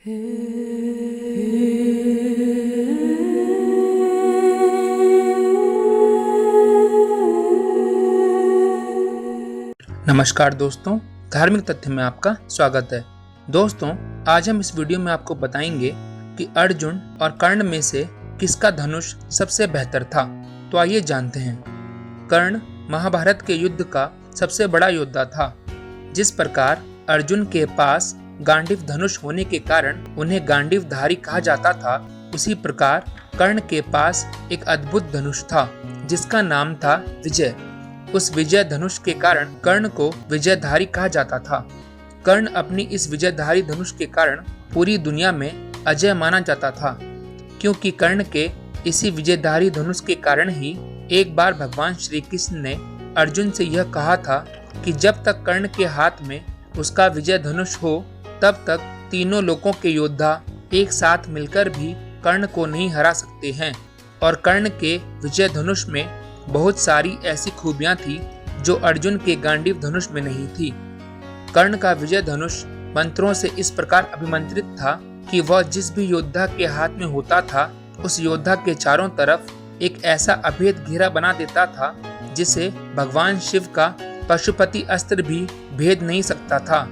नमस्कार दोस्तों, धार्मिक तथ्य में आपका स्वागत है। दोस्तों, आज हम इस वीडियो में आपको बताएंगे कि अर्जुन और कर्ण में से किसका धनुष सबसे बेहतर था। तो आइए जानते हैं। कर्ण महाभारत के युद्ध का सबसे बड़ा योद्धा था। जिस प्रकार अर्जुन के पास गांडीव धनुष होने के कारण उन्हें गांडीवधारी कहा जाता था, उसी प्रकार कर्ण के पास एक अद्भुत धनुष था जिसका नाम था विजय। उस विजय धनुष के कारण कर्ण को विजयधारी कहा जाता था। कर्ण अपनी इस विजयधारी धनुष के कारण पूरी दुनिया में अजय माना जाता था, क्योंकि कर्ण के इसी विजयधारी धनुष के कारण ही एक बार भगवान श्री कृष्ण ने अर्जुन से यह कहा था कि जब तक कर्ण के हाथ में उसका विजय धनुष हो, तब तक तीनों लोकों के योद्धा एक साथ मिलकर भी कर्ण को नहीं हरा सकते हैं। और कर्ण के विजय धनुष में बहुत सारी ऐसी खूबियां थी जो अर्जुन के गांडीव धनुष में नहीं थी। कर्ण का विजय धनुष मंत्रों से इस प्रकार अभिमंत्रित था कि वह जिस भी योद्धा के हाथ में होता था, उस योद्धा के चारों तरफ एक ऐसा अभेद घेरा बना देता था जिसे भगवान शिव का पशुपति अस्त्र भी भेद नहीं सकता था।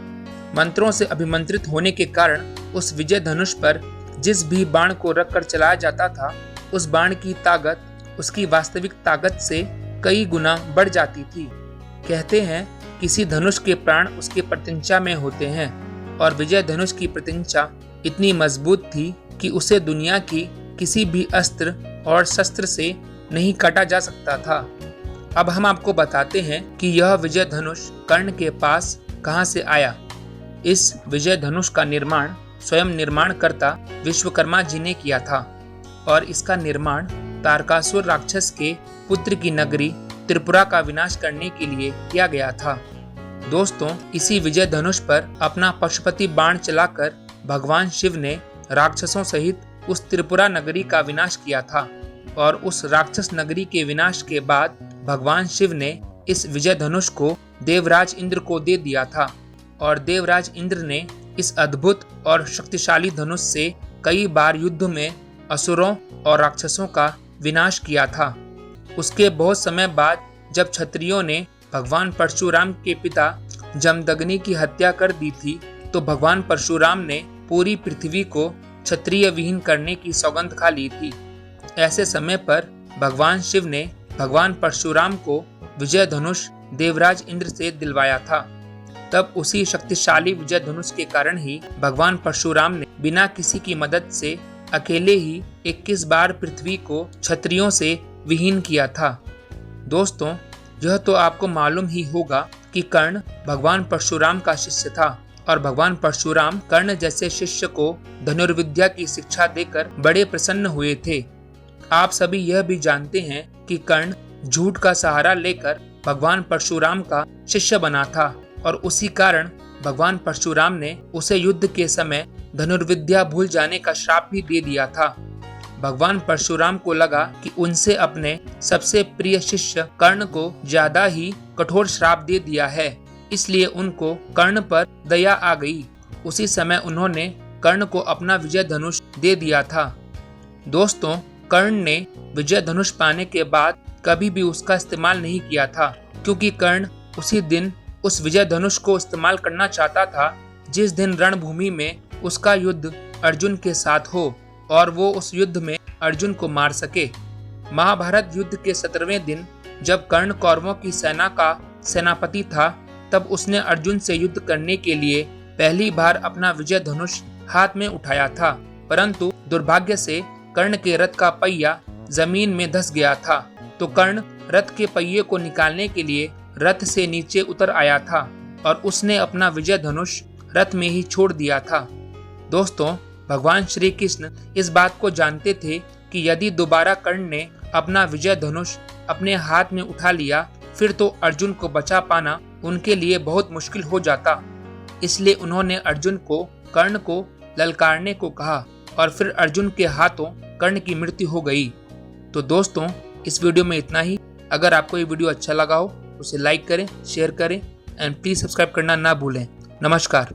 मंत्रों से अभिमंत्रित होने के कारण उस विजय धनुष पर जिस भी बाण को रखकर चलाया जाता था, उस बाण की ताकत उसकी वास्तविक ताकत से कई गुना बढ़ जाती थी। कहते हैं किसी धनुष के प्राण उसके प्रत्यंचा में होते हैं, और विजय धनुष की प्रत्यंचा इतनी मजबूत थी कि उसे दुनिया की किसी भी अस्त्र और शस्त्र से नहीं काटा जा सकता था। अब हम आपको बताते हैं कि यह विजय धनुष कर्ण के पास कहां से आया। इस विजय धनुष का निर्माण स्वयं निर्माणकर्ता विश्वकर्मा जी ने किया था, और इसका निर्माण तारकासुर राक्षस के पुत्र की नगरी त्रिपुरा का विनाश करने के लिए किया गया था। दोस्तों, इसी विजय धनुष पर अपना पशुपति बाण चलाकर भगवान शिव ने राक्षसों सहित उस त्रिपुरा नगरी का विनाश किया था, और उस राक्षस नगरी के विनाश के बाद भगवान शिव ने इस विजय धनुष को देवराज इंद्र को दे दिया था, और देवराज इंद्र ने इस अद्भुत और शक्तिशाली धनुष से कई बार युद्ध में असुरों और राक्षसों का विनाश किया था। उसके बहुत समय बाद जब क्षत्रियों ने भगवान परशुराम के पिता जमदग्नि की हत्या कर दी थी, तो भगवान परशुराम ने पूरी पृथ्वी को क्षत्रिय विहीन करने की सौगंध खा ली थी। ऐसे समय पर भगवान शिव ने भगवान परशुराम को विजय धनुष देवराज इंद्र से दिलवाया था। तब उसी शक्तिशाली विजय धनुष के कारण ही भगवान परशुराम ने बिना किसी की मदद से अकेले ही 21 बार पृथ्वी को क्षत्रियों से विहीन किया था। दोस्तों, यह तो आपको मालूम ही होगा कि कर्ण भगवान परशुराम का शिष्य था, और भगवान परशुराम कर्ण जैसे शिष्य को धनुर्विद्या की शिक्षा देकर बड़े प्रसन्न हुए थे। आप सभी यह भी जानते हैं कि कर्ण झूठ का सहारा लेकर भगवान परशुराम का शिष्य बना था, और उसी कारण भगवान परशुराम ने उसे युद्ध के समय धनुर्विद्या भूल जाने का श्राप भी दे दिया था। भगवान परशुराम को लगा कि उनसे अपने सबसे प्रिय शिष्य कर्ण को ज्यादा ही कठोर श्राप दे दिया है, इसलिए उनको कर्ण पर दया आ गई। उसी समय उन्होंने कर्ण को अपना विजय धनुष दे दिया था। दोस्तों, कर्ण ने विजय धनुष पाने के बाद कभी भी उसका इस्तेमाल नहीं किया था, क्योंकि कर्ण उसी दिन उस विजय धनुष को इस्तेमाल करना चाहता था जिस दिन रणभूमि में उसका युद्ध अर्जुन के साथ हो, और वो उस युद्ध में अर्जुन को मार सके। महाभारत युद्ध के 17वें दिन जब कर्ण कौरवों की सेना का सेनापति था, तब उसने अर्जुन से युद्ध करने के लिए पहली बार अपना विजय धनुष हाथ में उठाया था, परंतु दुर्भाग्य से कर्ण के रथ का पहिया जमीन में धंस गया था। तो कर्ण रथ के पहिए को निकालने के लिए रथ से नीचे उतर आया था, और उसने अपना विजय धनुष रथ में ही छोड़ दिया था। दोस्तों, भगवान श्री कृष्ण इस बात को जानते थे कि यदि दोबारा कर्ण ने अपना विजय धनुष अपने हाथ में उठा लिया, फिर तो अर्जुन को बचा पाना उनके लिए बहुत मुश्किल हो जाता। इसलिए उन्होंने अर्जुन को कर्ण को ललकारने को कहा, और फिर अर्जुन के हाथों कर्ण की मृत्यु हो गई। तो दोस्तों, इस वीडियो में इतना ही। अगर आपको ये वीडियो अच्छा लगा हो, उसे लाइक करें, शेयर करें, एंड प्लीज सब्सक्राइब करना ना भूलें। नमस्कार।